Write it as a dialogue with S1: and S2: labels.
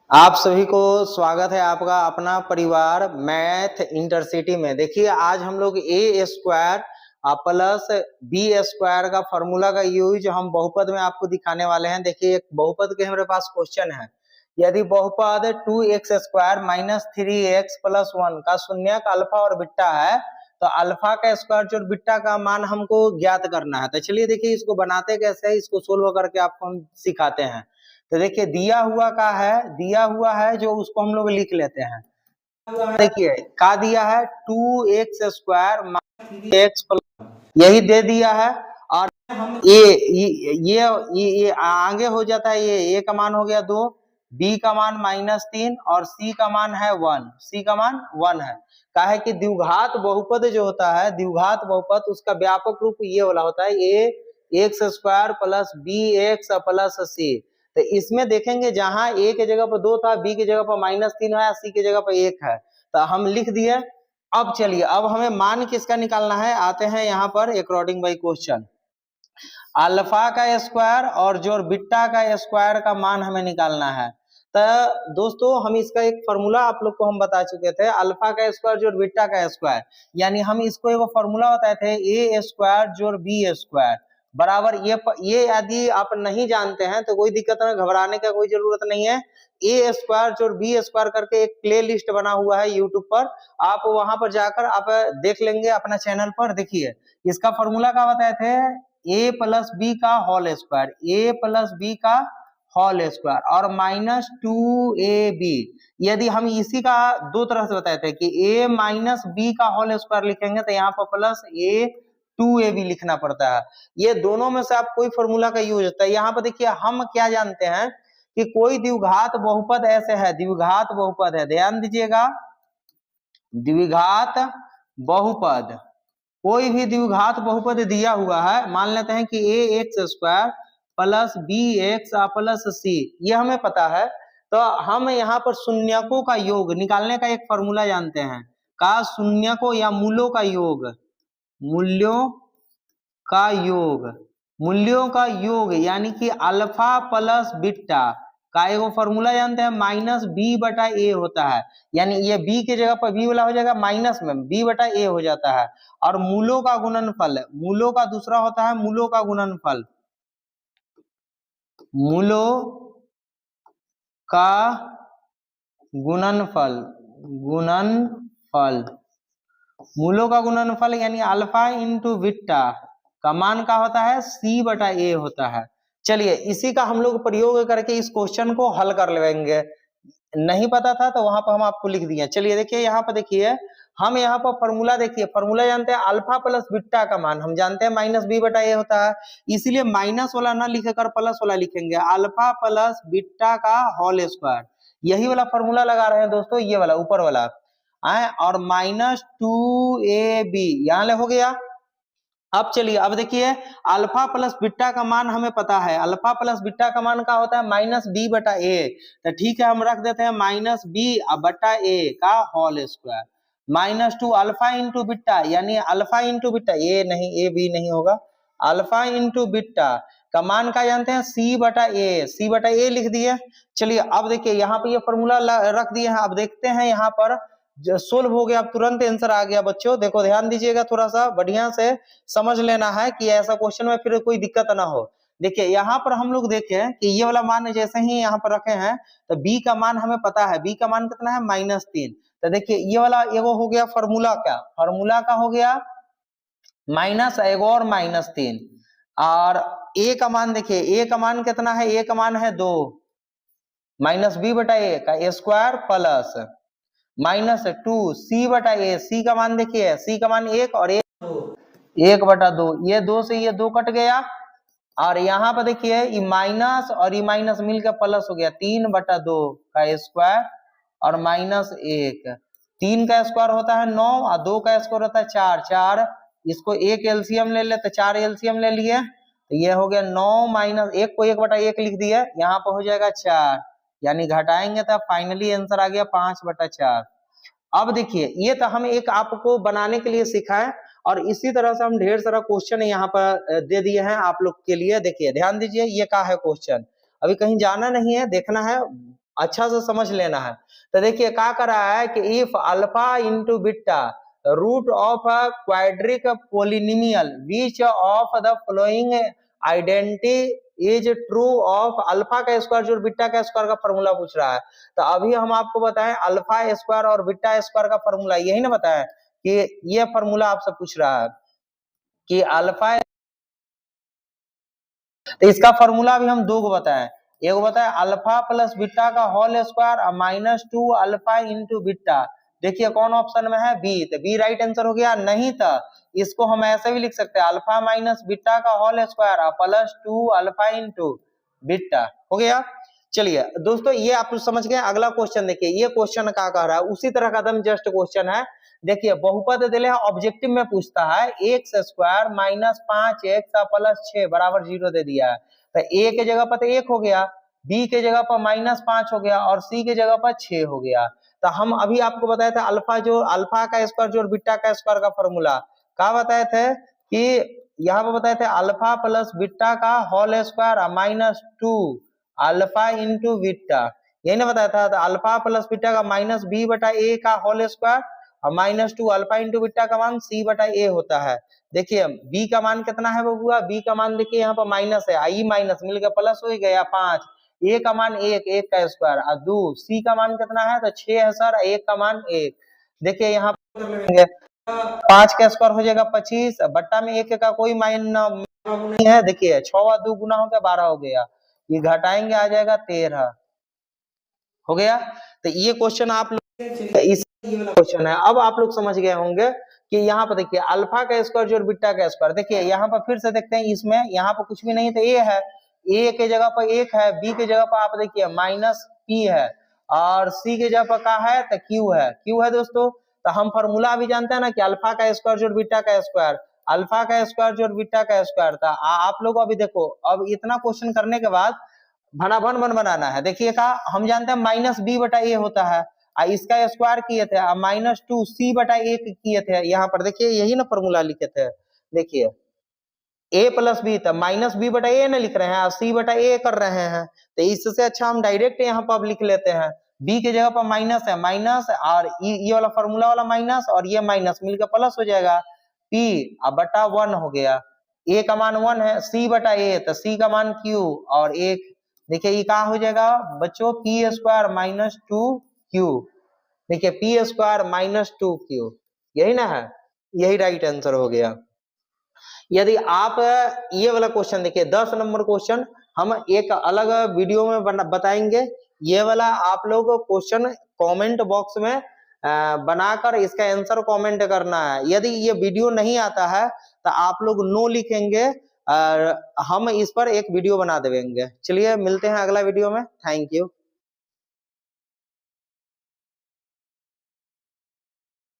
S1: आप सभी को स्वागत है आपका अपना परिवार मैथ इंटरसिटी में। देखिए आज हम लोग ए स्क्वायर प्लस बी स्क्वायर का फॉर्मूला का यूज हम बहुपद में आपको दिखाने वाले हैं। देखिए एक बहुपद के हमारे पास क्वेश्चन है, यदि बहुपद 2x square minus 3x plus 1 का शून्यक अल्फा और बीटा है तो अल्फा का स्क्वायर जो बीटा का मान हमको ज्ञात करना है। तो चलिए देखिए इसको बनाते कैसे है, इसको सोल्व करके आपको हम सिखाते हैं। तो देखिए दिया हुआ है जो उसको हम लोग लिख लेते हैं। देखिए का दिया है 2x square minus x plus, यही दे दिया है। और ये आगे हो जाता है, ये a का मान हो गया 2, b का मान -3 और c का मान है 1। c का मान 1 है। का है कि द्विघात बहुपद जो होता है, द्विघात बहुपद उसका व्यापक रूप ये वाला होता है a x square plus b x plus c. तो इसमें देखेंगे जहां a के जगह पर 2 था, b की जगह पर -3 है, c की जगह पर 1 है, तो हम लिख दिए। अब चलिए अब हमें मान किसका निकालना है, आते हैं यहाँ पर अकॉर्डिंग बाय क्वेश्चन। अल्फा का स्क्वायर और जो बीटा का स्क्वायर का मान हमें निकालना है। तो दोस्तों हम इसका एक फॉर्मूला आप लोग को हम बता चुके थे, अल्फा का स्क्वायर जोड़ बीटा का स्क्वायर, यानी हम इसको एक फॉर्मूला बताए थे ए स्क्वायर जोड़ बी स्क्वायर बराबर ये यदि आप नहीं जानते हैं तो कोई दिक्कत नहीं, घबराने का कोई जरूरत नहीं है। ए स्क्वायर जोड़ बी स्क्वायर करके एक प्ले लिस्ट बना हुआ है यूट्यूब पर, आप वहां पर जाकर आप देख लेंगे अपना चैनल पर। देखिए इसका फॉर्मूला क्या बताए थे, ए प्लस बी का होल स्क्वायर, ए प्लस बी का होल स्क्वायर और -2ab। यदि हम इसी का दो तरह से बताए थे कि a माइनस बी का होल स्क्वायर लिखेंगे तो यहाँ पर प्लस a2ab लिखना पड़ता है। ये दोनों में से आप कोई फॉर्मूला का यूज होता है। यहाँ पर देखिए हम क्या जानते हैं कि कोई द्विघात बहुपद ऐसे है, द्विघात बहुपद है, ध्यान दीजिएगा, द्विघात बहुपद, कोई भी द्विघात बहुपद दिया हुआ है, मान लेते हैं कि a x square plus b x plus c, ये हमें पता है। तो हम यहाँ पर शून्यकों का योग निकालने का एक फॉर्मूला जानते हैं, का शून्यकों या मूलों का योग, मूल्यों का योग, मूल्यों का योग यानी कि अल्फा प्लस बीटा का एगो फॉर्मूला जानते हैं, माइनस बी बटा ए होता है, यानी ये बी की जगह पर बी वाला हो जाएगा माइनस में बी बटा ए हो जाता है। और मूलों का गुणनफल, मूलों का दूसरा होता है मूलों का गुणनफल, मूलों का गुणनफल, गुणनफल, मूलों का गुणनफल यानी अल्फा इंटू बीटा का मान का होता है सी बटा ए होता है। चलिए इसी का हम लोग प्रयोग करके इस क्वेश्चन को हल कर लेंगे। नहीं पता था तो वहां पर हम आपको लिख दिए। चलिए देखिए यहाँ पर देखिए, हम यहाँ पर फॉर्मूला देखिए, फॉर्मूला जानते हैं अल्फा प्लस बीटा का मान हम जानते हैं माइनस बी बटा ए होता है, इसीलिए माइनस वाला ना लिखकर प्लस वाला लिखेंगे, अल्फा प्लस बीटा का होल स्क्वायर, यही वाला फॉर्मूला लगा रहे हैं दोस्तों, ये वाला ऊपर वाला आए, और -2ab यहाँ ले हो गया। अब चलिए अब देखिए अल्फा प्लस बीटा का मान हमें पता है, अल्फा प्लस बीटा का मान का होता है माइनस बी बटा ए, तो ठीक है हम रख देते हैं माइनस बी बटा ए का whole square, -2 alpha into beta यानी अल्फा इंटू बीटा, ए नहीं ए बी नहीं होगा, अल्फा इंटू बीटा का मान का जानते हैं सी बटा ए, सी बटा ए लिख दिए। चलिए अब देखिए यहाँ पे ये फॉर्मूला रख दिए हैं, अब देखते हैं यहाँ पर सोल्व हो गया, अब तुरंत आंसर आ गया। बच्चों देखो ध्यान दीजिएगा, थोड़ा सा बढ़िया से समझ लेना है कि ऐसा क्वेश्चन में फिर कोई दिक्कत ना हो। देखिए यहाँ पर हम लोग देखें कि ये वाला मान जैसे ही यहाँ पर रखे हैं तो b का मान हमें पता है, b का मान कितना है -3। तो देखिए ये वाला एगो हो गया फॉर्मूला का, फॉर्मूला का हो गया माइनस एगो और -3, और a का मान देखिए, a का मान कितना है, a का मान है 2, माइनस बी बटा ए का स्क्वायर प्लस -2 सी बटा ए, सी का मान देखिए, सी का मान 1 और 1 बटा 2, ये 2 से ये 2 कट गया, और यहाँ पर देखिए ये माइनस और ये माइनस मिलकर प्लस हो गया, 3 बटा 2 का स्क्वायर और -1, 3 का स्क्वायर होता है 9 और 2 का स्क्वायर होता है 4, 4 इसको एक एलसीएम ले लेते, 4 एलसीएम ले लिए, तो ये हो गया 9 माइनस 1 को 1 बटा 1 लिख दिया, यहाँ पर हो जाएगा 4, यानी घटाएंगे तो फाइनली आंसर आ गया 5 बटा 4। अब देखिए ये तो हम एक आपको बनाने के लिए सिखाएं, और इसी तरह से हम ढेर सारा क्वेश्चन यहाँ पर दे दिए हैं आप लोग के लिए। देखिए ध्यान दीजिए ये क्या है क्वेश्चन, अभी कहीं जाना नहीं है, देखना है, अच्छा से समझ लेना है। तो देखिए क्या कर रहा है कि if alpha into beta root of a quadratic polynomial which of the following identity is true of alpha का स्क्वायर जो बीटा का स्क्वायर का फॉर्मूला पूछ रहा है। तो अभी हम आपको बताएं अल्फा स्क्वायर और बीटा स्क्वायर का फॉर्मूला, यही ना बताएं कि ये फॉर्मूला आपसे पूछ रहा है कि अल्फा, तो इसका फॉर्मूला भी हम दो को बताएं, एक बताए अल्फा प्लस बीटा का होल स्क्वायर और -2 अल्फा इंटू बीटा। देखिए कौन ऑप्शन में है, बी, तो बी राइट आंसर हो गया। नहीं था इसको हम ऐसे भी लिख सकते हैं अल्फा माइनस बीटा का होल स्क्वायर और +2 अल्फा इंटू बीटा, हो गया। चलिए दोस्तों ये आप समझ गए। अगला क्वेश्चन देखिए, ये क्वेश्चन क्या कह रहा है, उसी तरह का एकदम जस्ट क्वेश्चन है। देखिए बहुपद दिले है, ऑब्जेक्टिव में पूछता है x square minus 5x plus 6 बराबर 0 दे दिया है। तो a के जगह पर तो 1 हो गया, b के जगह पर -5 हो गया और c के जगह पर 6 हो गया। तो हम अभी आपको बताए थे अल्फा का स्क्वायर जो बीटा का स्क्वायर का फॉर्मूला क्या बताए थे कि यहाँ पर बताए थे अल्फा प्लस बीटा का whole square -2 alpha into beta, यही ना बताया था। तो अल्फा प्लस बीटा का -b/a का होल स्क्वायर और -2 अल्फा इंटू बीटा का मान c/a होता है। देखिए b का मान कितना है बबुआ, b का मान देखिए यहाँ पर माइनस है, आई माइनस मिलकर प्लस हो गया 5, a का मान 1 का स्क्वायर और 2, c का मान कितना है तो 6 है सर, 1 का मान 1। देखिए यहाँ पर 5 का स्क्वायर हो जाएगा 25, बट्टा में 1 का कोई मान नहीं है। देखिए 6 और 2 गुना हो गया 12 हो गया, ये घटाएंगे आ जाएगा 13, हो गया। तो ये क्वेश्चन आप लोग इस क्वेश्चन है। अब आप लोग समझ गए होंगे कि यहाँ पर देखिए अल्फा का स्क्वायर जो बीटा का स्क्वायर, देखिए यहाँ पर फिर से देखते हैं, इसमें यहाँ पर कुछ भी नहीं तो a है, a के जगह पर 1 है, b के जगह पर आप देखिए -p है और c के जगह पर क्या है तो q है, q है दोस्तों। तो हम फॉर्मूला भी जानते हैं ना कि अल्फा का स्क्वायर जोड़ बीटा का स्क्वायर, अल्फा का स्क्वायर जोड़ बीटा का स्क्वायर था। आप लोग अभी देखो, अब इतना क्वेश्चन करने के बाद भनाभन बन बनाना है। देखिए का हम जानते हैं -b/a होता है, इसका स्क्वायर किए थे -2c/a किए थे। यहाँ पर देखिए यही ना फॉर्मूला लिखे थे, देखिए a प्लस बी, तो -b/a ना लिख रहे हैं और c/a कर रहे हैं। तो इससे अच्छा हम डायरेक्ट यहाँ पर लिख लेते हैं, b के जगह पर माइनस है, माइनस और ये वाला फॉर्मूला वाला माइनस और ये माइनस मिलकर प्लस हो जाएगा, p और बटा 1 हो गया। a का मान 1 है, c/a तो c का मान q और 1। देखिए ये क्या हो जाएगा बच्चों, p स्क्वायर -2q, देखिए p स्क्वायर -2q, यही ना है, यही राइट आंसर हो गया। यदि आप ये वाला क्वेश्चन देखिए 10 नंबर क्वेश्चन हम एक अलग वीडियो में बताएंगे, ये वाला आप लोग क्वेश्चन कमेंट बॉक्स में बनाकर इसका आंसर कमेंट करना है। यदि ये वीडियो नहीं आता है तो आप लोग नो लिखेंगे, हम इस पर एक वीडियो बना देंगे। चलिए मिलते हैं अगला वीडियो में, थैंक यू।